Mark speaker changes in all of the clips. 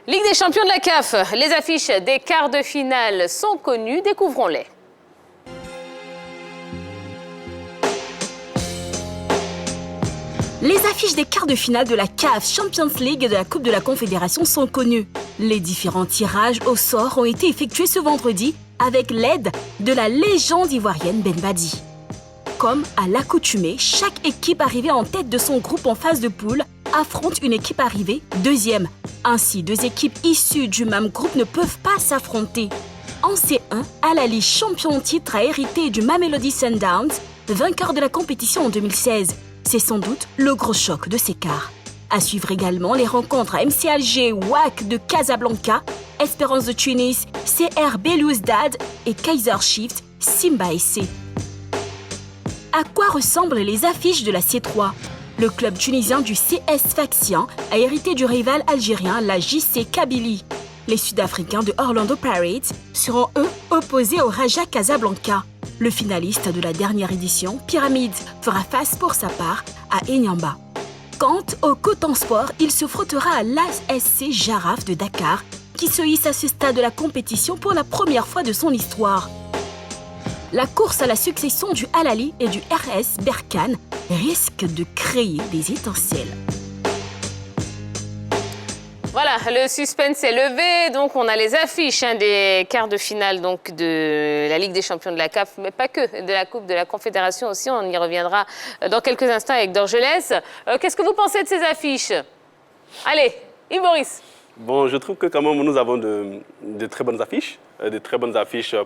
Speaker 1: Ligue des champions de la CAF, les affiches des quarts de finale sont connues, découvrons-les.
Speaker 2: Les affiches des quarts de finale de la CAF Champions League et de la Coupe de la Confédération sont connues. Les différents tirages au sort ont été effectués ce vendredi avec l'aide de la légende ivoirienne Ben Badi. Comme à l'accoutumée, chaque équipe arrivée en tête de son groupe en phase de poule affronte une équipe arrivée deuxième. Ainsi, deux équipes issues du même groupe ne peuvent pas s'affronter. En C1, Al Ahly, champion en titre, a hérité du Mamelodi Sundowns, vainqueur de la compétition en 2016. C'est sans doute le gros choc de ces quarts. À suivre également les rencontres à MC Alger, WAC de Casablanca, Espérance de Tunis, CR Belouizdad et Kaizer Chiefs, Simba SC. À quoi ressemblent les affiches de la C3 ? Le club tunisien du CS Sfaxien a hérité du rival algérien, la JC Kabylie. Les Sud-Africains de Orlando Pirates seront eux opposés au Raja Casablanca. Le finaliste de la dernière édition, Pyramids, fera face pour sa part à Enyamba. Quant au Coton Sport, il se frottera à l'ASC Jaraf de Dakar, qui se hisse à ce stade de la compétition pour la première fois de son histoire. La course à la succession du Al Ahly et du RS Berkane risque de créer des étincelles.
Speaker 1: Voilà, le suspense est levé, donc on a les affiches des quarts de finale donc, de la Ligue des champions de la CAF, mais pas que, de la Coupe de la Confédération aussi, on y reviendra dans quelques instants avec Dorgelès. Qu'est-ce que vous pensez de ces affiches? Allez, Yves Boris.
Speaker 3: Bon, je trouve que quand même nous avons de très bonnes affiches.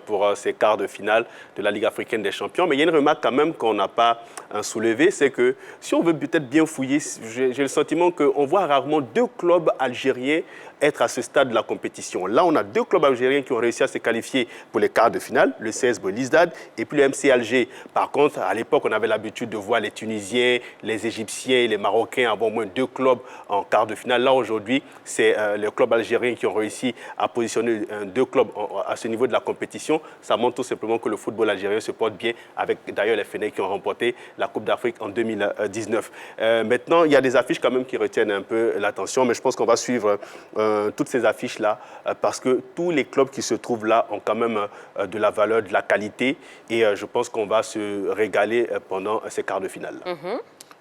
Speaker 3: Pour ces quarts de finale de la Ligue africaine des champions. Mais il y a une remarque quand même qu'on n'a pas soulevée, c'est que si on veut peut-être bien fouiller, j'ai le sentiment qu'on voit rarement deux clubs algériens être à ce stade de la compétition. Là, on a deux clubs algériens qui ont réussi à se qualifier pour les quarts de finale, le CS Belouizdad et puis le MC Alger. Par contre, à l'époque, on avait l'habitude de voir les Tunisiens, les Égyptiens et les Marocains avoir au moins deux clubs en quart de finale. Là, aujourd'hui, c'est les clubs algériens qui ont réussi à positionner deux clubs à ce niveau de la compétition. Ça montre tout simplement que le football algérien se porte bien, avec d'ailleurs les Fennecs qui ont remporté la Coupe d'Afrique en 2019. Maintenant, il y a des affiches quand même qui retiennent un peu l'attention, mais je pense qu'on va suivre toutes ces affiches-là parce que tous les clubs qui se trouvent là ont quand même de la valeur, de la qualité et je pense qu'on va se régaler pendant ces quarts de finale.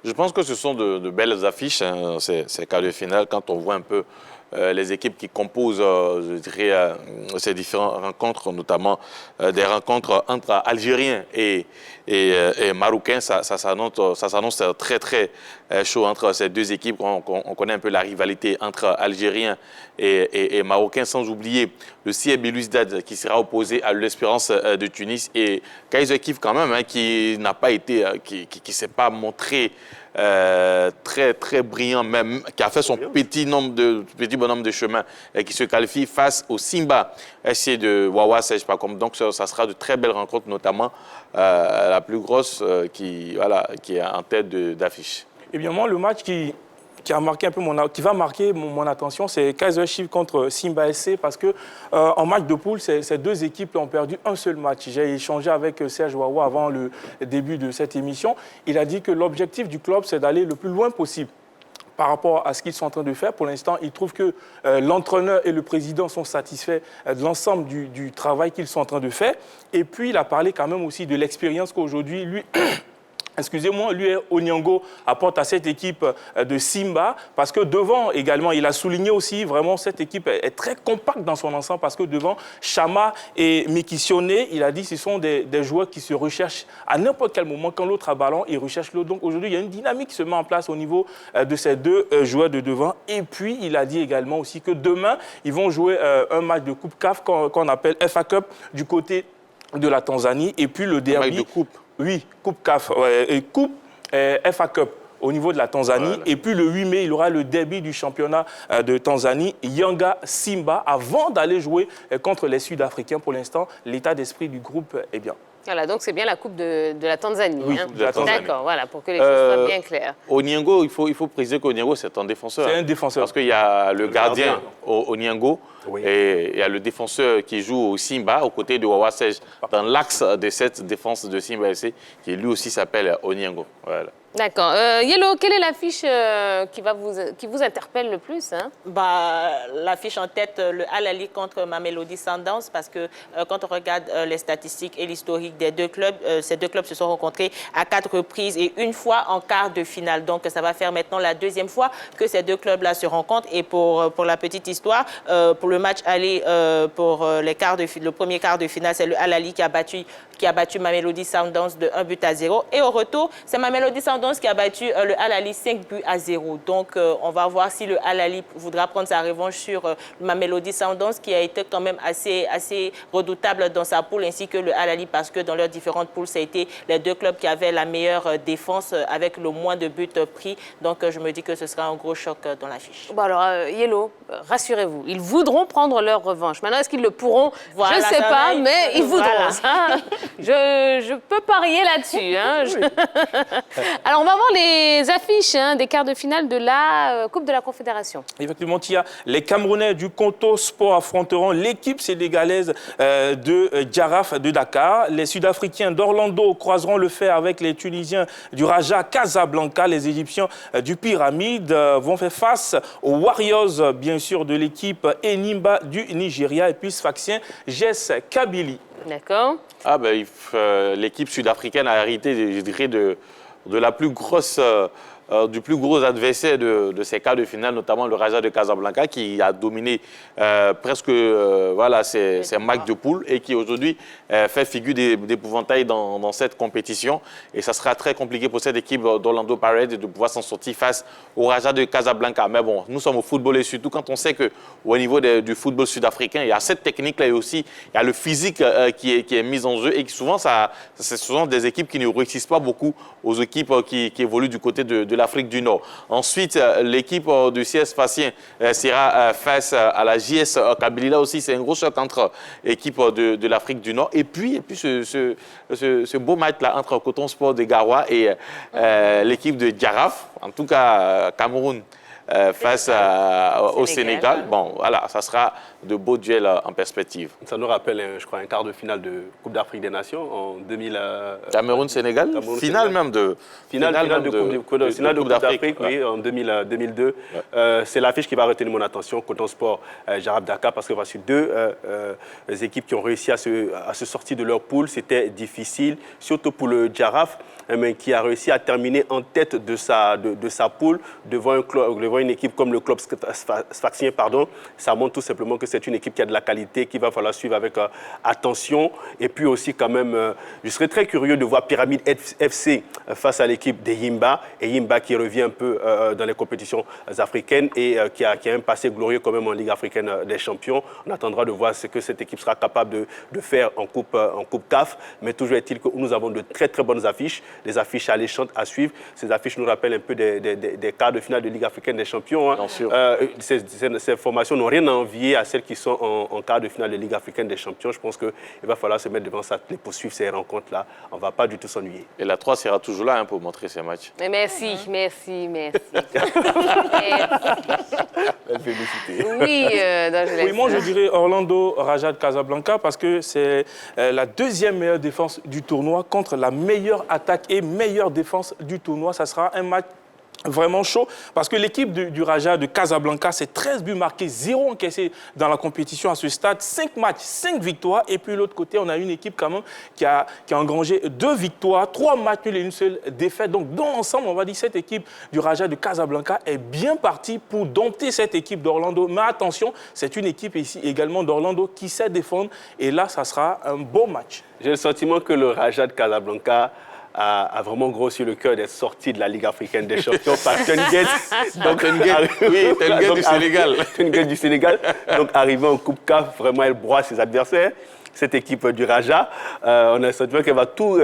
Speaker 4: Je pense que ce sont de belles affiches, ces quarts de finale, quand on voit un peu les équipes qui composent, je dirais, ces différentes rencontres, notamment des rencontres entre Algériens et Marocains. Ça s'annonce très, très chaud entre ces deux équipes. On connaît un peu la rivalité entre Algériens et Marocains, sans oublier le CR Belouizdad qui sera opposé à l'Espérance de Tunis et Kaizer Chiefs quand même, qui n'a pas été, qui s'est pas montré très, très brillant, même, qui a fait son petit bonhomme de chemin et qui se qualifie face au Simba SC de Wawa Sej Pakom. Donc, ça sera de très belles rencontres, notamment la plus grosse qui est en tête d'affiche.
Speaker 5: Eh bien, moi, le match qui va marquer mon attention, c'est Kaizer Chiefs contre Simba SC parce que en match de poule, ces deux équipes ont perdu un seul match. J'ai échangé avec Serge Wawa avant le début de cette émission. Il a dit que l'objectif du club, c'est d'aller le plus loin possible par rapport à ce qu'ils sont en train de faire. Pour l'instant, il trouve que l'entraîneur et le président sont satisfaits de l'ensemble du travail qu'ils sont en train de faire. Et puis, il a parlé quand même aussi de l'expérience qu'aujourd'hui, lui... Excusez-moi, lui, Onyango apporte à cette équipe de Simba parce que devant également, il a souligné aussi vraiment cette équipe est très compacte dans son ensemble parce que devant Chama et Mikisione, il a dit que ce sont des joueurs qui se recherchent à n'importe quel moment. Quand l'autre a ballon, ils recherchent l'autre. Donc aujourd'hui, il y a une dynamique qui se met en place au niveau de ces deux joueurs de devant. Et puis, il a dit également aussi que demain, ils vont jouer un match de Coupe CAF qu'on appelle FA Cup du côté de la Tanzanie. Et puis le derby...
Speaker 4: Un match de coupe.
Speaker 5: Oui, Coupe CAF, et Coupe FA Cup au niveau de la Tanzanie. Voilà. Et puis le 8 mai, il aura le derby du championnat de Tanzanie, Yanga Simba, avant d'aller jouer contre les Sud-Africains. Pour l'instant, l'état d'esprit du groupe est bien.
Speaker 1: Voilà, donc c'est bien la Coupe de la Tanzanie.
Speaker 5: Oui, de la Tanzanie.
Speaker 1: D'accord, voilà, pour que les choses soient bien claires.
Speaker 4: Onyango, il faut préciser qu'Onyango, c'est un défenseur.
Speaker 5: C'est un défenseur.
Speaker 4: Parce qu'il y a le gardien Onyango et il y a le défenseur qui joue au Simba, aux côtés de Wawa Sej, dans l'axe de cette défense de Simba SC, qui lui aussi s'appelle Onyango. Voilà.
Speaker 1: D'accord. Yellow, quelle est l'affiche qui vous interpelle le plus, hein?
Speaker 6: L'affiche en tête, le Al-Ahly contre Mamelodi Sundowns, parce que quand on regarde les statistiques et l'historique des deux clubs, ces deux clubs se sont rencontrés à 4 reprises et une fois en quart de finale. Donc ça va faire maintenant la deuxième fois que ces deux clubs-là se rencontrent. Et pour la petite histoire, pour le match aller pour le premier quart de finale, c'est le Al-Ahly qui a battu Mamelodi Sundowns de 1-0. Et au retour, c'est Mamelodi Sundowns qui a battu le Al-Ahly 5-0. Donc, on va voir si le Al-Ahly voudra prendre sa revanche sur Mamelodi Sundowns, qui a été quand même assez redoutable dans sa poule, ainsi que le Al-Ahly, parce que dans leurs différentes poules, ça a été les deux clubs qui avaient la meilleure défense avec le moins de buts pris. Donc, je me dis que ce sera un gros choc dans l'affiche.
Speaker 1: Bon, alors, Yellow, rassurez-vous, ils voudront prendre leur revanche. Maintenant, est-ce qu'ils le pourront? Voilà, je ne sais pas, mais ils voudront. Voilà. Ça, je peux parier là-dessus. Hein. Oui. Alors, on va voir les affiches des quarts de finale de la Coupe de la Confédération.
Speaker 5: Effectivement, Tia, les Camerounais du Konto Sport affronteront l'équipe sénégalaise de Djaraf de Dakar. Les Sud-Africains d'Orlando croiseront le fer avec les Tunisiens du Raja Casablanca. Les Égyptiens du Pyramide vont faire face aux Warriors, bien sûr, de l'équipe Enimba du Nigeria et puis Sfaxien Jess Kabylie.
Speaker 1: D'accord.
Speaker 4: L'équipe sud-africaine a hérité, je dirais, de la plus grosse, du plus gros adversaire de ces quarts de finale, notamment le Raja de Casablanca, qui a dominé presque ces matchs de poule et qui aujourd'hui fait figure d'épouvantail dans cette compétition. Et ça sera très compliqué pour cette équipe d'Orlando Pirates de pouvoir s'en sortir face au Raja de Casablanca. Mais bon, nous sommes au football et surtout quand on sait qu'au niveau du football sud-africain, il y a cette technique-là et aussi il y a le physique qui est mis en jeu et qui souvent, ce sont des équipes qui ne réussissent pas beaucoup aux équipes qui évoluent du côté de l'Afrique du Nord. Ensuite, l'équipe du CS Sfaxien sera face à la JS Kabylie. Là aussi, c'est un gros choc entre équipes de l'Afrique du Nord. Et puis ce beau match-là entre Coton Sport de Garoua et l'équipe de Djaraf, en tout cas Cameroun, face au Sénégal. Bon, voilà, ça sera de beaux duels en perspective.
Speaker 3: Ça nous rappelle, je crois, un quart de finale de Coupe d'Afrique des Nations en 2000.
Speaker 4: Cameroun-Sénégal, finale même de
Speaker 3: Coupe d'Afrique, oui, en 2002. Ouais. C'est l'affiche qui va retenir mon attention, Coton Sport, Djaraf Dakar, parce que voici deux équipes qui ont réussi à se sortir de leur poule. C'était difficile, surtout pour le Djaraf, mais qui a réussi à terminer en tête de sa poule devant une équipe comme le club Sfaxien, ça montre tout simplement que c'est une équipe qui a de la qualité, qu'il va falloir suivre avec attention. Et puis aussi quand même, je serais très curieux de voir Pyramide FC face à l'équipe des Yimba. Et Yimba qui revient un peu dans les compétitions africaines et qui a un passé glorieux quand même en Ligue africaine des champions. On attendra de voir ce que cette équipe sera capable de faire en Coupe CAF. Mais toujours est-il que nous avons de très très bonnes affiches, des affiches alléchantes à suivre. Ces affiches nous rappellent un peu des quarts de finale de Ligue africaine des champions. Hein.
Speaker 4: Bien sûr.
Speaker 3: Ces formations n'ont rien à envier à celles qui sont en quart de finale de Ligue africaine des champions. Je pense qu'il va falloir se mettre devant sa clé pour suivre ces rencontres-là. On ne va pas du tout s'ennuyer.
Speaker 4: Et la 3 sera toujours là pour montrer ces matchs.
Speaker 1: Mais merci. Belle félicité.
Speaker 5: Oui, moi je dirais Orlando Raja de Casablanca parce que c'est la deuxième meilleure défense du tournoi contre la meilleure attaque et meilleure défense du tournoi. Ça sera un match vraiment chaud parce que l'équipe du Raja de Casablanca, c'est 13 buts marqués, 0 encaissés dans la compétition à ce stade, 5 matchs, 5 victoires. Et puis de l'autre côté, on a une équipe quand même qui a engrangé 2 victoires, 3 matchs nuls et une seule défaite. Donc dans l'ensemble, on va dire que cette équipe du Raja de Casablanca est bien partie pour dompter cette équipe d'Orlando. Mais attention, c'est une équipe ici également d'Orlando qui sait défendre. Et là, ça sera un beau match.
Speaker 3: J'ai le sentiment que le Raja de Casablanca a vraiment grossi le cœur d'être sorti de la Ligue africaine des champions par Tenguet.
Speaker 4: Tenguet du Sénégal.
Speaker 3: Tenguet du Sénégal. Donc, arrivé en Coupe CAF, vraiment, elle broie ses adversaires. Cette équipe du Raja, on a le sentiment qu'elle va tout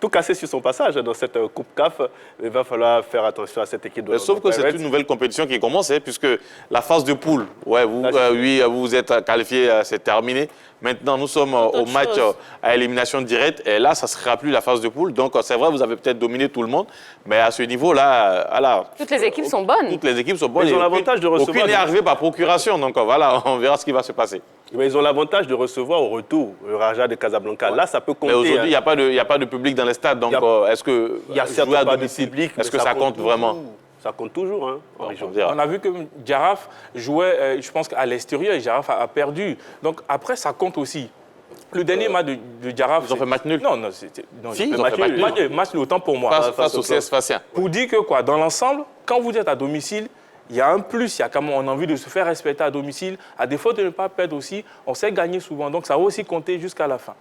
Speaker 3: casser sur son passage dans cette Coupe CAF. Il va falloir faire attention à cette équipe.
Speaker 4: Sauf que c'est une nouvelle compétition qui commence, puisque la phase de poule, vous êtes qualifié, c'est terminé. Maintenant, nous sommes au match à élimination directe. Et là, ça ne sera plus la phase de poule. Donc, c'est vrai, vous avez peut-être dominé tout le monde. Mais à ce niveau-là,
Speaker 1: toutes les équipes sont bonnes.
Speaker 4: Toutes les équipes sont bonnes.
Speaker 3: Ils ont l'avantage de recevoir.
Speaker 4: Aucune n'est arrivé par procuration. Donc, voilà, on verra ce qui va se passer.
Speaker 3: Mais ils ont l'avantage de recevoir au retour le Raja de Casablanca. Ouais. Là, ça peut compter.
Speaker 4: Mais aujourd'hui, il n'y a pas de public dans les stades. Donc, est-ce que
Speaker 3: il y a certes pas de public,
Speaker 4: est-ce que ça compte vraiment?
Speaker 3: Ça compte toujours, hein, en région.
Speaker 5: On a vu que Jaraaf jouait, je pense qu'à l'extérieur, et Jaraaf a perdu. Donc après, ça compte aussi. Le dernier match de Jaraaf...
Speaker 4: Ils ont fait match nul?
Speaker 5: Non,
Speaker 4: Si, ils ont fait match nul.
Speaker 5: Match nul, autant pour moi.
Speaker 4: Face au CS Sfaxien.
Speaker 5: Pour dire que, quoi, dans l'ensemble, quand vous êtes à domicile, il y a un plus, il y a quand même, on a envie de se faire respecter à domicile. À défaut de ne pas perdre aussi, on sait gagner souvent. Donc ça va aussi compter jusqu'à la fin.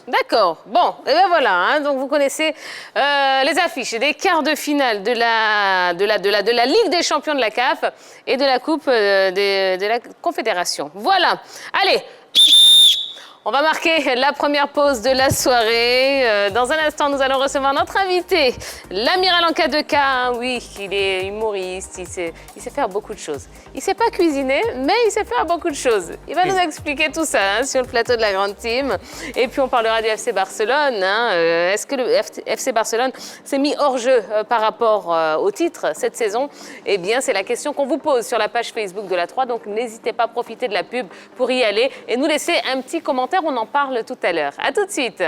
Speaker 1: D'accord. Bon, et bien voilà. Hein, donc vous connaissez les affiches des quarts de finale de la Ligue des champions de la CAF et de la Coupe de la Confédération. Voilà. Allez. On va marquer la première pause de la soirée. Dans un instant, nous allons recevoir notre invité, l'amiral en K2K. Oui, il est humoriste, il sait faire beaucoup de choses. Il ne sait pas cuisiner, mais il sait faire beaucoup de choses. Il va nous expliquer tout ça sur le plateau de la Grande Team. Et puis, on parlera du FC Barcelone. Est-ce que le FC Barcelone s'est mis hors jeu par rapport au titre cette saison? Eh bien, c'est la question qu'on vous pose sur la page Facebook de la 3. Donc, n'hésitez pas à profiter de la pub pour y aller et nous laisser un petit commentaire. On en parle tout à l'heure. À tout de suite.